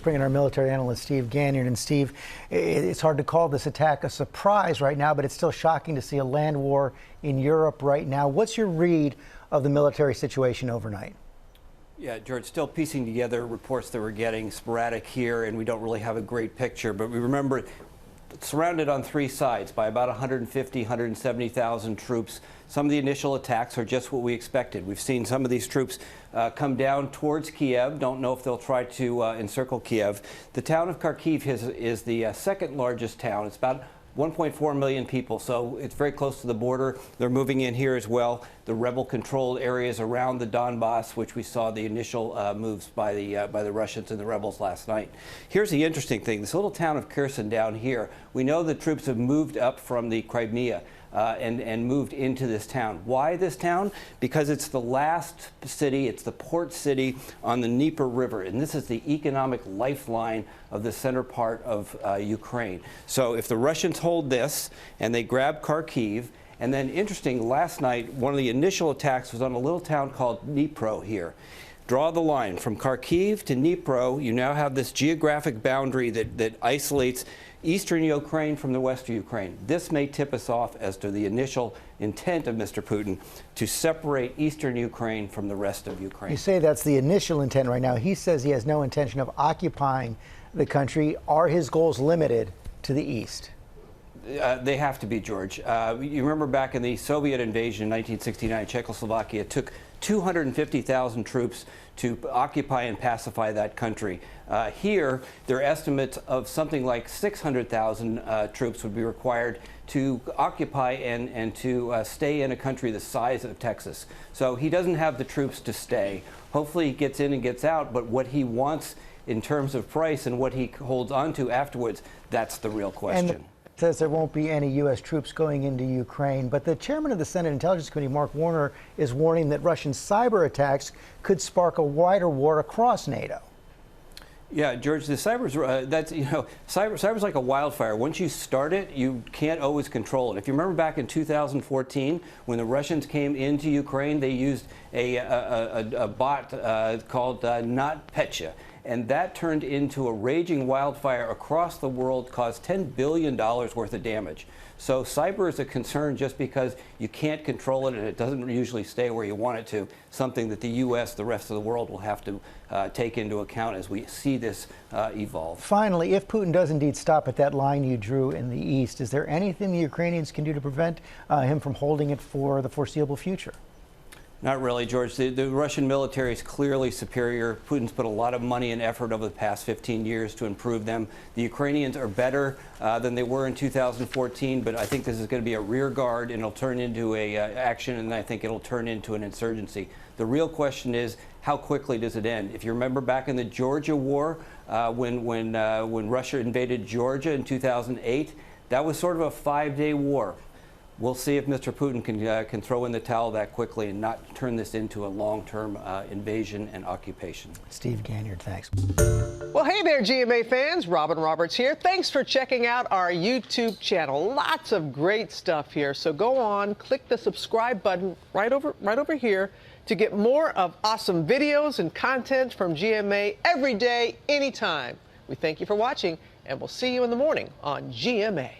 Bringing our military analyst Steve Ganyard. And Steve, it's hard to call this attack a surprise right now, but it's still shocking to see a land war in Europe right now. What's your read of the military situation overnight? Yeah, George, still piecing together reports that we're getting sporadic here, and we don't really have a great picture. But we remember surrounded on three sides by about 150, 170,000 troops. Some of the initial attacks are just what we expected. We've seen some of these troops come down towards Kyiv. Don't know if they'll try to encircle Kyiv. The town of Kyiv is the second largest town. It's about 1.4 million people, so it's very close to the border. They're moving in here as well. The rebel-controlled areas around the Donbass, which we saw the initial moves by the Russians and the rebels last night. Here's the interesting thing. This little town of Kherson down here, we know the troops have moved up from the Crimea and moved into this town. Why this town? Because it's the last city, it's the port city on the Dnieper River, and this is the economic lifeline of the center part of Ukraine. So if the Russians hold this and they grab Kharkiv, and then interesting, last night, one of the initial attacks was on a little town called Dnipro here. Draw the line from Kharkiv to Dnipro. You now have this geographic boundary that isolates eastern Ukraine from the western Ukraine. This may tip us off as to the initial intent of Mr. Putin to separate eastern Ukraine from the rest of Ukraine. You say that's the initial intent right now. He says he has no intention of occupying the country. Are his goals limited to the east? They have to be, George. You remember back in the Soviet invasion in 1969, Czechoslovakia took 250,000 troops to occupy and pacify that country. Here, there are estimates of something like 600,000 troops would be required to occupy and to stay in a country the size of Texas. So he doesn't have the troops to stay. Hopefully he gets in and gets out, but what he wants in terms of price and what he holds on to afterwards, that's the real question. Says there won't be any U.S. troops going into Ukraine, but the chairman of the Senate Intelligence Committee, Mark Warner, is warning that Russian cyber attacks could spark a wider war across NATO. Yeah, George, the cyber's cyber's like a wildfire. Once you start it, you can't always control it. If you remember back in 2014, when the Russians came into Ukraine, they used a bot called NotPetya. And that turned into a raging wildfire across the world, caused $10 billion worth of damage. So cyber is a concern just because you can't control it and it doesn't usually stay where you want it to, something that the U.S., the rest of the world will have to take into account as we see this evolve. Finally, if Putin does indeed stop at that line you drew in the east, is there anything the Ukrainians can do to prevent him from holding it for the foreseeable future? Not really, George. The Russian military is clearly superior. Putin's put a lot of money and effort over the past 15 years to improve them. The Ukrainians are better than they were in 2014, but I think this is going to be a rear guard, and it'll turn into a action, and I think it'll turn into an insurgency. The real question is, how quickly does it end? If you remember back in the Georgia war, when Russia invaded Georgia in 2008, that was sort of a 5-day war. We'll see if Mr. Putin can throw in the towel that quickly and not turn this into a long-term invasion and occupation. Steve Ganyard, thanks. Well, hey there, GMA fans. Robin Roberts here. Thanks for checking out our YouTube channel. Lots of great stuff here. So go on, click the subscribe button right over here to get more of awesome videos and content from GMA every day, anytime. We thank you for watching, and we'll see you in the morning on GMA.